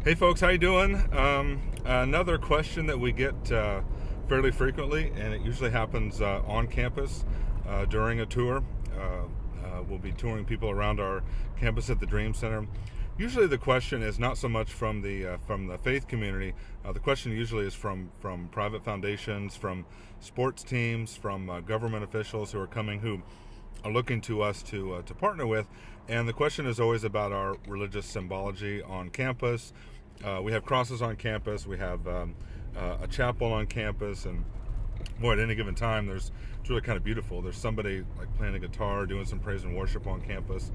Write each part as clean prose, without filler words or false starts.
Hey folks, how you doing? Another question that we get fairly frequently, and it usually happens on campus during a tour. We'll be touring people around our campus at the Dream Center. Usually, the question is not so much from the faith community. The question usually is from private foundations, from sports teams, from government officials who are coming, who are looking to us to partner with. And the question is always about our religious symbology on campus. We have crosses on campus. We have a chapel on campus, and boy, at any given time, it's really kind of beautiful. There's somebody like playing a guitar, doing some praise and worship on campus.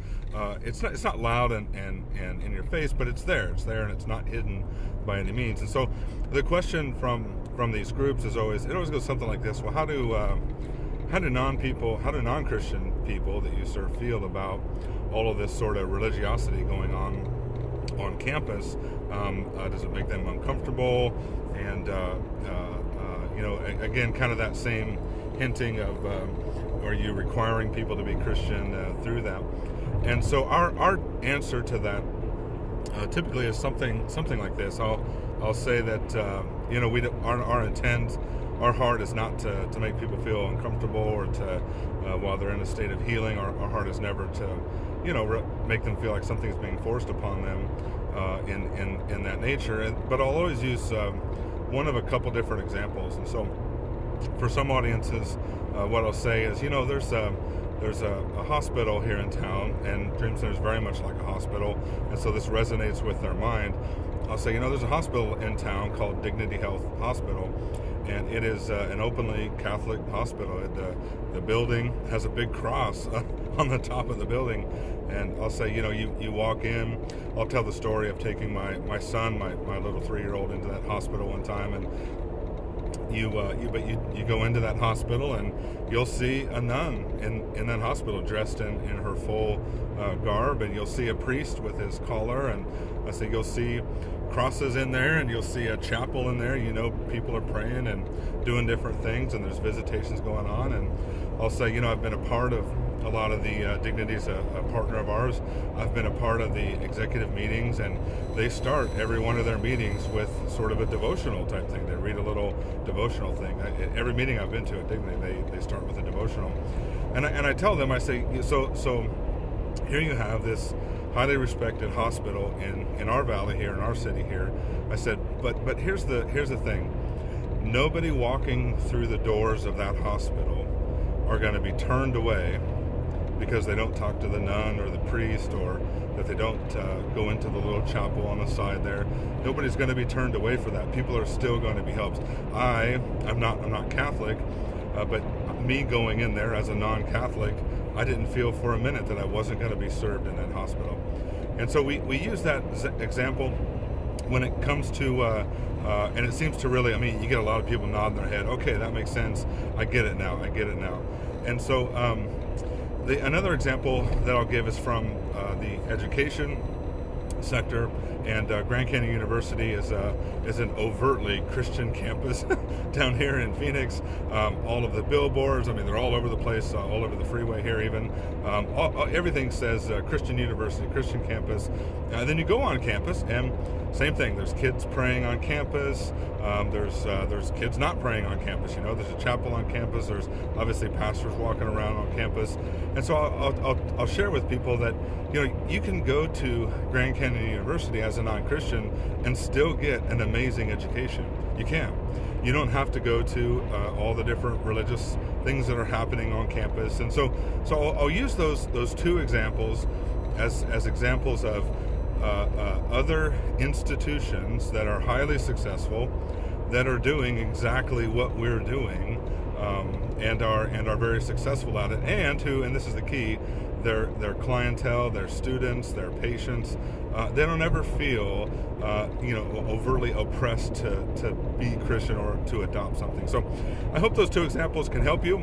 It's not loud and in your face, but it's there. It's there, and it's not hidden by any means. And so, the question from these groups is always goes something like this: well, how do non-Christian people that you serve feel about all of this sort of religiosity going on campus? Does it make them uncomfortable? And again, kind of that same hinting of are you requiring people to be Christian through that? And so our answer to that typically is something like this. I'll say that our intent, our heart is not to make people feel uncomfortable or to while they're in a state of healing. Our heart is never to make them feel like something is being forced upon them in that nature. But I'll always use one of a couple different examples. And so for some audiences, what I'll say is, there's a hospital here in town, and Dream Center is very much like a hospital, and so this resonates with their mind. I'll say, there's a hospital in town called Dignity Health Hospital, and it is an openly Catholic hospital. The building has a big cross on the top of the building, and I'll say, you walk in. I'll tell the story of taking my son, my little 3-year-old, into that hospital one time, and you go into that hospital, and you'll see a nun in that hospital dressed in her full garb, and you'll see a priest with his collar, and I say you'll see crosses in there, and you'll see a chapel in there. People are praying and doing different things, and there's visitations going on. And I'll say, I've been a part of a lot of the Dignity's a partner of ours. I've been a part of the executive meetings, and they start every one of their meetings with sort of a devotional type thing. They read a little devotional thing. Every meeting I've been to at Dignity, they start with a devotional. And I tell them, I say, so here you have this highly respected hospital in our valley here, in our city here. I said, but here's the thing. Nobody walking through the doors of that hospital are going to be turned away because they don't talk to the nun or the priest, or that they don't go into the little chapel on the side there. Nobody's going to be turned away for that. People are still going to be helped. I'm not Catholic, but me going in there as a non-Catholic, I didn't feel for a minute that I wasn't going to be served in that hospital. And so we use that example when it comes to, and it seems to really, you get a lot of people nodding their head. Okay, that makes sense. I get it now. And so another example that I'll give is from the education sector. And Grand Canyon University is an overtly Christian campus down here in Phoenix. All of the billboards, they're all over the place, all over the freeway here even. Everything says Christian University, Christian campus. Then you go on campus, and same thing. There's kids praying on campus. There's kids not praying on campus. There's a chapel on campus. There's obviously pastors walking around on campus. And so I'll share with people that you can go to Grand Canyon University as a non-Christian and still get an amazing education. You can. You don't have to go to all the different religious things that are happening on campus. And so I'll use those two examples as examples of other institutions that are highly successful, that are doing exactly what we're doing, and are very successful at it, and this is the key, their clientele, their students, their patients, they don't ever feel overtly oppressed to be Christian or to adopt something. So I hope those two examples can help you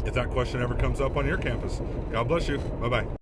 if that question ever comes up on your campus. God bless you. Bye-bye.